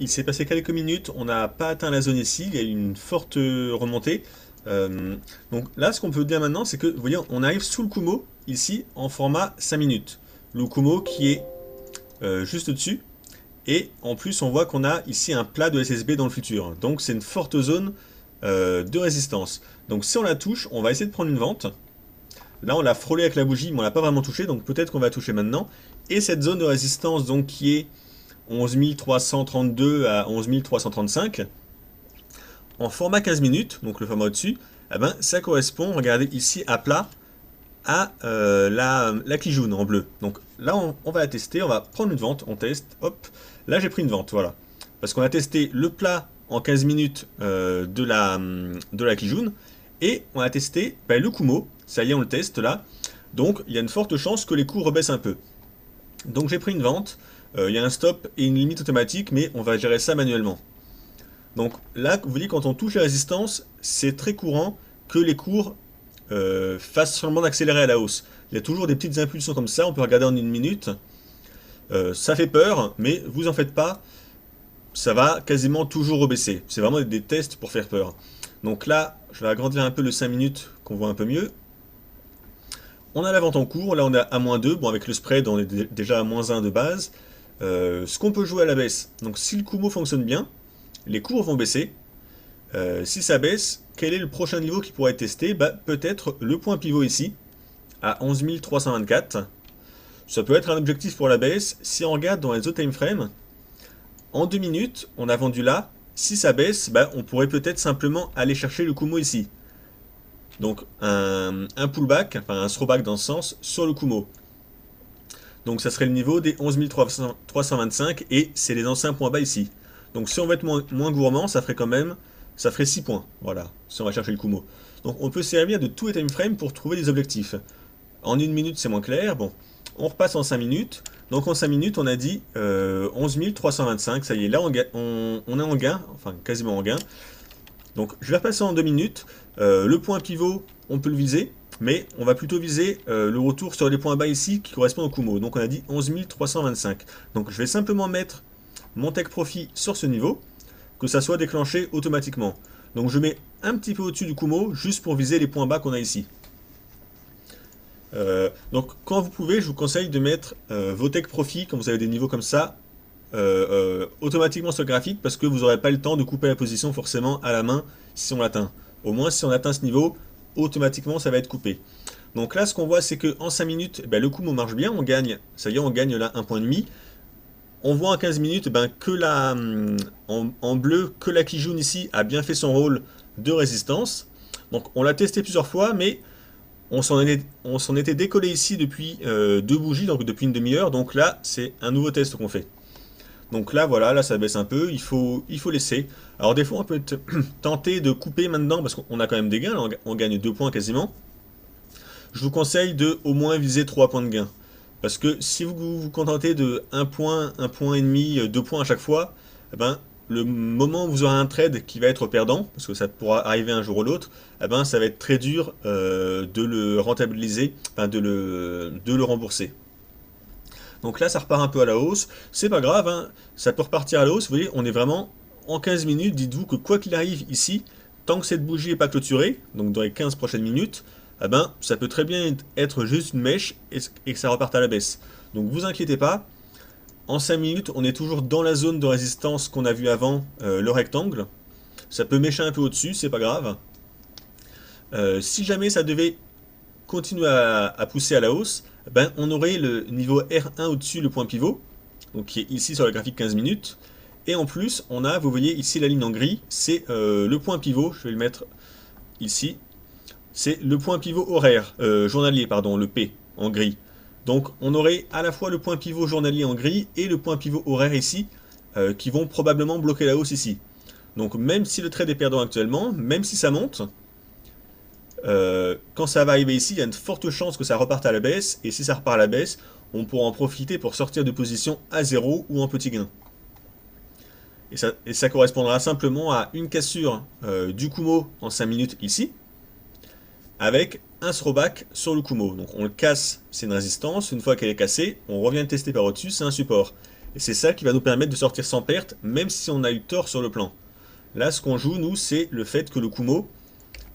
il s'est passé quelques minutes, on n'a pas atteint la zone ici, il y a eu une forte remontée. Donc là, ce qu'on peut dire maintenant, c'est que, vous voyez, on arrive sous le Kumo, ici, en format 5 minutes. Le Kumo qui est juste au-dessus. Et en plus, on voit qu'on a ici un plat de SSB dans le futur. Donc c'est une forte zone de résistance. Donc si on la touche, on va essayer de prendre une vente. Là, on l'a frôlé avec la bougie, mais on l'a pas vraiment touché, donc peut-être qu'on va toucher maintenant. Et cette zone de résistance, donc qui est 11 332 à 11 335, en format 15 minutes, donc le format au-dessus, eh ben, ça correspond, regardez ici à plat, à la Kijun en bleu. Donc là, on va la tester, on va prendre une vente, on teste, hop, là j'ai pris une vente, voilà. Parce qu'on a testé le plat en 15 minutes de la Kijun, et on a testé le Kumo, ça y est, on le teste là. Donc il y a une forte chance que les cours rebaissent un peu. Donc j'ai pris une vente, il y a un stop et une limite automatique, mais on va gérer ça manuellement. Donc là, vous voyez, quand on touche la résistance, c'est très courant que les cours fassent seulement d'accélérer à la hausse. Il y a toujours des petites impulsions comme ça, on peut regarder en une minute. Ça fait peur, mais vous en faites pas, ça va quasiment toujours rebaisser. C'est vraiment des tests pour faire peur. Donc là, je vais agrandir un peu le 5 minutes, qu'on voit un peu mieux. On a la vente en cours, là on est à -2, bon avec le spread on est déjà à -1 de base. Ce qu'on peut jouer à la baisse, donc si le Kumo fonctionne bien, les cours vont baisser. Si ça baisse, quel est le prochain niveau qui pourrait être testé? Peut-être le point pivot ici, à 11 324. Ça peut être un objectif pour la baisse. Si on regarde dans les autres time frames, en 2 minutes, on a vendu là. Si ça baisse, on pourrait peut-être simplement aller chercher le Kumo ici. Donc un pullback, enfin un throwback dans ce sens, sur le Kumo. Donc ça serait le niveau des 11 325 et c'est les anciens points bas ici. Donc si on veut être moins gourmand, ça ferait 6 points, voilà, si on va chercher le Kumo. Donc on peut servir de tous les time frames pour trouver des objectifs. En 1 minute c'est moins clair, bon, on repasse en 5 minutes. Donc en 5 minutes on a dit 11 325, ça y est, là on est en gain, enfin quasiment en gain. Donc je vais repasser en 2 minutes. Le point pivot, on peut le viser, mais on va plutôt viser le retour sur les points bas ici qui correspondent au Kumo. Donc on a dit 11 325. Donc je vais simplement mettre mon take profit sur ce niveau, que ça soit déclenché automatiquement. Donc je mets un petit peu au-dessus du Kumo, juste pour viser les points bas qu'on a ici. Donc quand vous pouvez, je vous conseille de mettre vos take profit, quand vous avez des niveaux comme ça, automatiquement sur le graphique, parce que vous n'aurez pas le temps de couper la position forcément à la main si on l'atteint. Au moins si on atteint ce niveau, automatiquement ça va être coupé. Donc là ce qu'on voit c'est que en 5 minutes, le Kumo marche bien, on gagne, ça y est on gagne là 1,5 point. On voit en 15 minutes que en bleu, que la Kijun ici a bien fait son rôle de résistance. Donc on l'a testé plusieurs fois, mais on s'en était décollé ici depuis 2 bougies, donc depuis une demi-heure. Donc là, c'est un nouveau test qu'on fait. Donc là, voilà, là ça baisse un peu, il faut laisser. Alors des fois, on peut être tenté de couper maintenant, parce qu'on a quand même des gains, là, on gagne 2 points quasiment. Je vous conseille de au moins viser 3 points de gain. Parce que si vous vous contentez de 1 point, 1 point et demi, 2 points à chaque fois, le moment où vous aurez un trade qui va être perdant, parce que ça pourra arriver un jour ou l'autre, ça va être très dur de le rentabiliser, enfin de le rembourser. Donc là, ça repart un peu à la hausse. C'est pas grave, hein, ça peut repartir à la hausse. Vous voyez, on est vraiment en 15 minutes. Dites-vous que quoi qu'il arrive ici, tant que cette bougie n'est pas clôturée, donc dans les 15 prochaines minutes, ça peut très bien être juste une mèche et que ça reparte à la baisse. Donc vous inquiétez pas. En 5 minutes, on est toujours dans la zone de résistance qu'on a vu avant, le rectangle. Ça peut mècher un peu au-dessus, c'est pas grave. Si jamais ça devait continuer à pousser à la hausse, on aurait le niveau R1 au-dessus, le point pivot, donc qui est ici sur le graphique 15 minutes. Et en plus, on a, vous voyez ici la ligne en gris, c'est le point pivot, je vais le mettre ici, c'est le point pivot horaire, journalier, pardon, le P, en gris. Donc on aurait à la fois le point pivot journalier en gris et le point pivot horaire ici, qui vont probablement bloquer la hausse ici. Donc même si le trade est perdant actuellement, même si ça monte, quand ça va arriver ici, il y a une forte chance que ça reparte à la baisse, et si ça repart à la baisse, on pourra en profiter pour sortir de position à 0 ou en petit gain. Et ça correspondra simplement à une cassure du Kumo en 5 minutes ici, avec un throwback sur le Kumo. Donc on le casse, c'est une résistance, une fois qu'elle est cassée, on revient le tester par au-dessus, c'est un support. Et c'est ça qui va nous permettre de sortir sans perte, même si on a eu tort sur le plan. Là, ce qu'on joue, nous, c'est le fait que le Kumo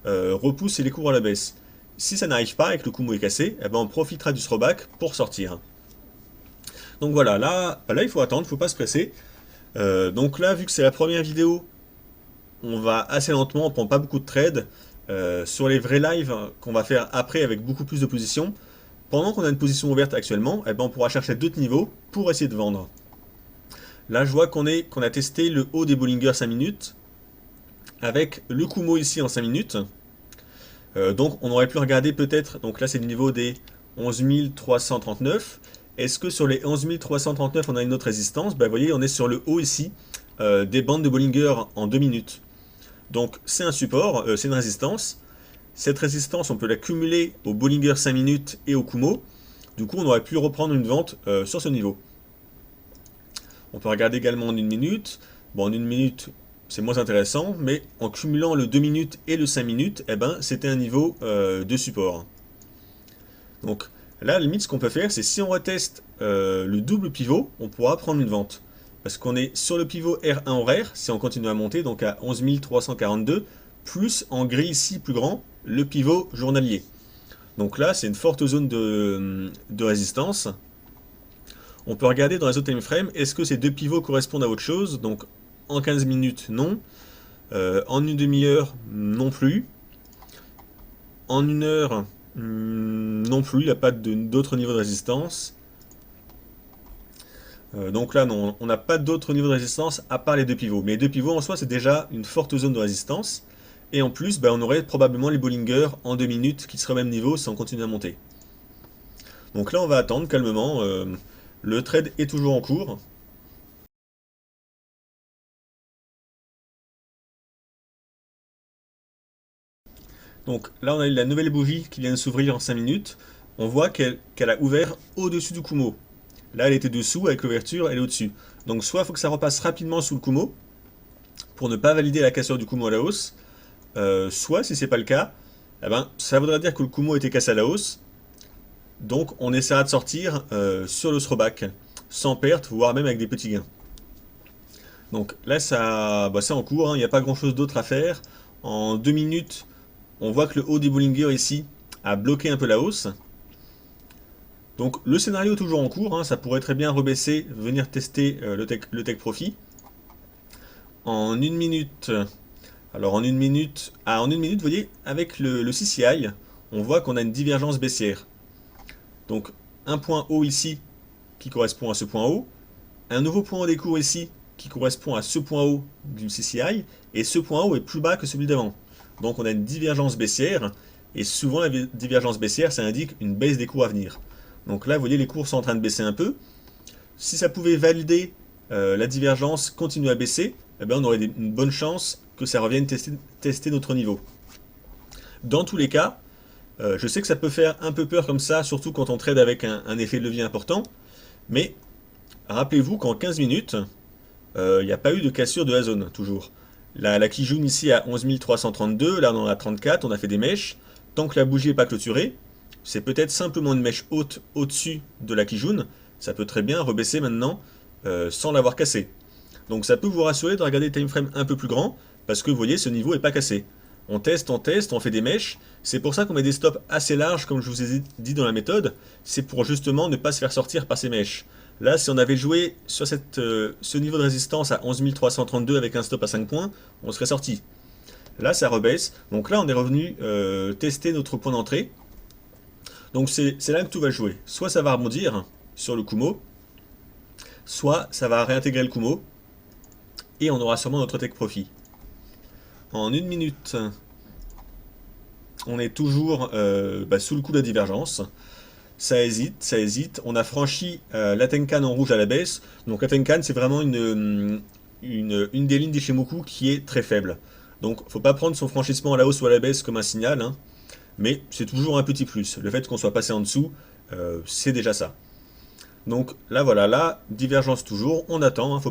repousse les cours à la baisse. Si ça n'arrive pas et que le Kumo est cassé, eh ben on profitera du throwback pour sortir. Donc voilà, là il faut attendre, il ne faut pas se presser. Donc là, vu que c'est la première vidéo, on va assez lentement, on prend pas beaucoup de trades. Sur les vrais lives qu'on va faire après avec beaucoup plus de positions, pendant qu'on a une position ouverte actuellement, eh ben on pourra chercher d'autres niveaux pour essayer de vendre. Là, je vois qu'on a testé le haut des Bollinger 5 minutes, avec le Kumo ici en 5 minutes. Donc on aurait pu regarder peut-être, donc là c'est le niveau des 11 339. Est-ce que sur les 11 339 on a une autre résistance? Vous voyez, on est sur le haut ici des bandes de Bollinger en 2 minutes. Donc c'est un support, c'est une résistance. Cette résistance, on peut la cumuler au Bollinger 5 minutes et au Kumo. Du coup, on aurait pu reprendre une vente sur ce niveau. On peut regarder également en 1 minute. Bon, en 1 minute, c'est moins intéressant, mais en cumulant le 2 minutes et le 5 minutes, eh ben, c'était un niveau de support. Donc là, à la limite, ce qu'on peut faire, c'est si on reteste le double pivot, on pourra prendre une vente. Parce qu'on est sur le pivot R1 horaire, si on continue à monter, donc à 11 342, plus en gris ici plus grand, le pivot journalier. Donc là, c'est une forte zone de résistance. On peut regarder dans les autres time frames, est-ce que ces deux pivots correspondent à autre chose? Donc en 15 minutes, non. En une demi-heure, non plus. En 1 heure, non plus, il n'y a pas d'autre niveau de résistance. Donc là, non, on n'a pas d'autre niveau de résistance à part les deux pivots. Mais les deux pivots en soi, c'est déjà une forte zone de résistance. Et en plus, on aurait probablement les Bollinger en 2 minutes qui seraient au même niveau si on continue à monter. Donc là, on va attendre calmement. Le trade est toujours en cours. Donc là, on a eu la nouvelle bougie qui vient de s'ouvrir en 5 minutes. On voit qu'elle a ouvert au-dessus du Kumo. Là, elle était dessous, avec l'ouverture, elle est au-dessus. Donc soit il faut que ça repasse rapidement sous le Kumo, pour ne pas valider la cassure du Kumo à la hausse, soit, si c'est pas le cas, eh ben, ça voudrait dire que le Kumo était cassé à la hausse, donc on essaiera de sortir sur le throwback, sans perte, voire même avec des petits gains. Donc là, c'est en cours, il n'y a pas grand-chose d'autre à faire. En 2 minutes, on voit que le haut des Bollinger ici a bloqué un peu la hausse. Donc le scénario est toujours en cours, ça pourrait très bien rebaisser, venir tester le take profit. En 1 minute, alors en 1 minute, vous voyez, avec le CCI, on voit qu'on a une divergence baissière. Donc un point haut ici qui correspond à ce point haut, un nouveau point haut des cours ici qui correspond à ce point haut du CCI, et ce point haut est plus bas que celui d'avant. Donc on a une divergence baissière, et souvent la divergence baissière, ça indique une baisse des cours à venir. Donc là, vous voyez, les cours sont en train de baisser un peu. Si ça pouvait valider la divergence, continue à baisser, eh bien, on aurait une bonne chance que ça revienne tester notre niveau. Dans tous les cas, je sais que ça peut faire un peu peur comme ça, surtout quand on trade avec un effet de levier important, mais rappelez-vous qu'en 15 minutes, il n'y a pas eu de cassure de la zone, toujours. La Kijun ici à 11 332, là on en a 34, on a fait des mèches. Tant que la bougie n'est pas clôturée, c'est peut-être simplement une mèche haute au-dessus de la Kijun, ça peut très bien rebaisser maintenant sans l'avoir cassé. Donc ça peut vous rassurer de regarder des time frames un peu plus grands, parce que vous voyez, ce niveau n'est pas cassé. On teste, on fait des mèches, c'est pour ça qu'on met des stops assez larges, comme je vous ai dit dans la méthode, c'est pour justement ne pas se faire sortir par ces mèches. Là, si on avait joué sur ce niveau de résistance à 11 332 avec un stop à 5 points, on serait sorti. Là, ça rebaisse, donc là on est revenu tester notre point d'entrée. Donc c'est là que tout va jouer. Soit ça va rebondir sur le Kumo, soit ça va réintégrer le Kumo, et on aura sûrement notre take profit. En 1 minute, on est toujours sous le coup de la divergence. Ça hésite. On a franchi la Tenkan en rouge à la baisse. Donc la Tenkan, c'est vraiment une des lignes d'Ishimoku qui est très faible. Donc faut pas prendre son franchissement à la hausse ou à la baisse comme un signal, mais c'est toujours un petit plus. Le fait qu'on soit passé en dessous, c'est déjà ça. Donc là voilà, là, divergence toujours, on attend,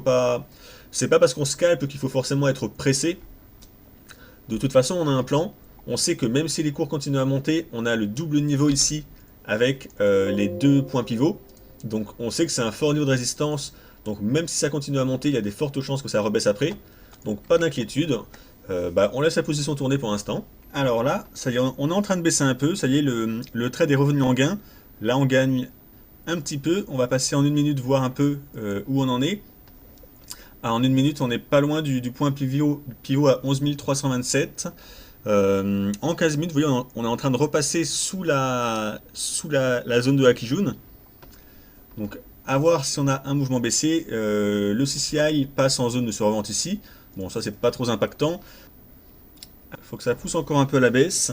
c'est pas parce qu'on scalpe qu'il faut forcément être pressé. De toute façon, on a un plan, on sait que même si les cours continuent à monter, on a le double niveau ici avec les deux points pivots. Donc on sait que c'est un fort niveau de résistance Donc même si ça continue à monter, il y a des fortes chances que ça rebaisse après. Donc pas d'inquiétude. On laisse la position tourner pour l'instant. Alors là, ça y est, on est en train de baisser un peu. Ça y est, le trade est revenu en gain. Là, on gagne un petit peu. On va passer en une minute voir un peu où on en est. En une minute, on n'est pas loin du point pivot à 11 327. En 15 minutes, vous voyez, on est en train de repasser sous la zone de Hakijun. Donc, à voir si on a un mouvement baissier. Le CCI passe en zone de survente ici. Bon, ça, c'est pas trop impactant. Il faut que ça pousse encore un peu à la baisse.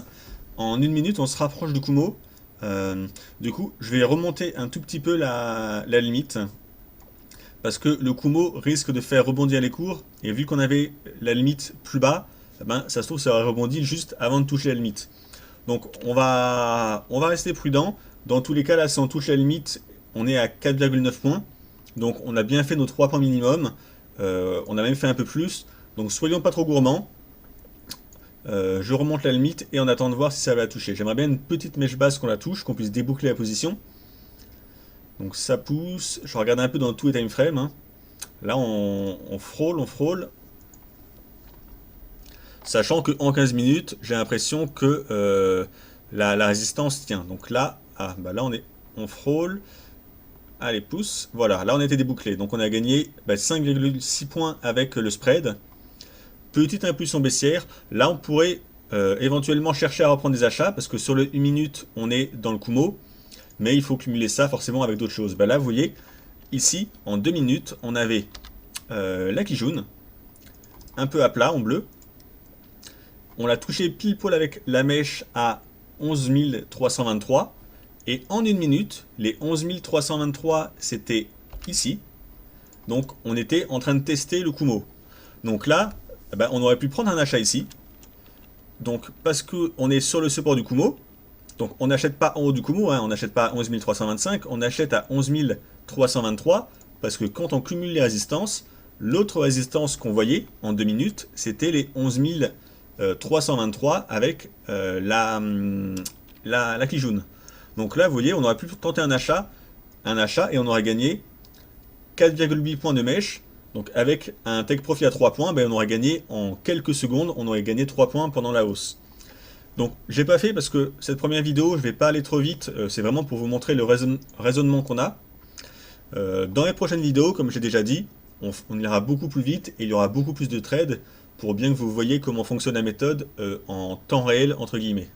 En une minute, on se rapproche du Kumo. Du coup, je vais remonter un tout petit peu la limite. Parce que le Kumo risque de faire rebondir les cours. Et vu qu'on avait la limite plus bas, ça se trouve, ça aurait rebondi juste avant de toucher la limite. Donc, on va rester prudent. Dans tous les cas, là, si on touche la limite, on est à 4,9 points. Donc, on a bien fait nos 3 points minimum. On a même fait un peu plus. Donc, soyons pas trop gourmands. Je remonte la limite et on attend de voir si ça va la toucher. J'aimerais bien une petite mèche basse qu'on la touche, qu'on puisse déboucler la position. Donc ça pousse. Je regarde un peu dans tous les time frames. Hein. Là, on frôle. Sachant qu'en 15 minutes, j'ai l'impression que la résistance tient. Donc là, là on frôle. Allez, pousse. Voilà, là on a été débouclé. Donc on a gagné 5,6 points avec le spread. Petite impulsion baissière. Là, on pourrait éventuellement chercher à reprendre des achats parce que sur le 1 minute, on est dans le Kumo. Mais il faut cumuler ça forcément avec d'autres choses. Là, vous voyez, ici, en 2 minutes, on avait la Kijun, un peu à plat en bleu. On l'a touché pile poil avec la mèche à 11 323. Et en 1 minute, les 11 323, c'était ici. Donc, on était en train de tester le Kumo. Donc là, on aurait pu prendre un achat ici. Donc, parce qu'on est sur le support du Kumo, donc on n'achète pas en haut du Kumo, hein, on n'achète pas à 11 325, on achète à 11 323, parce que quand on cumule les résistances, l'autre résistance qu'on voyait en 2 minutes, c'était les 11 323 avec la Kijun. Donc là, vous voyez, on aurait pu tenter un achat, et on aurait gagné 4,8 points de mèche. Donc avec un take profit à 3 points, on aurait gagné en quelques secondes, on aurait gagné 3 points pendant la hausse. Donc j'ai pas fait parce que cette première vidéo, je vais pas aller trop vite, c'est vraiment pour vous montrer le raisonnement qu'on a. Dans les prochaines vidéos, comme j'ai déjà dit, on ira beaucoup plus vite et il y aura beaucoup plus de trades pour bien que vous voyez comment fonctionne la méthode en temps réel, entre guillemets.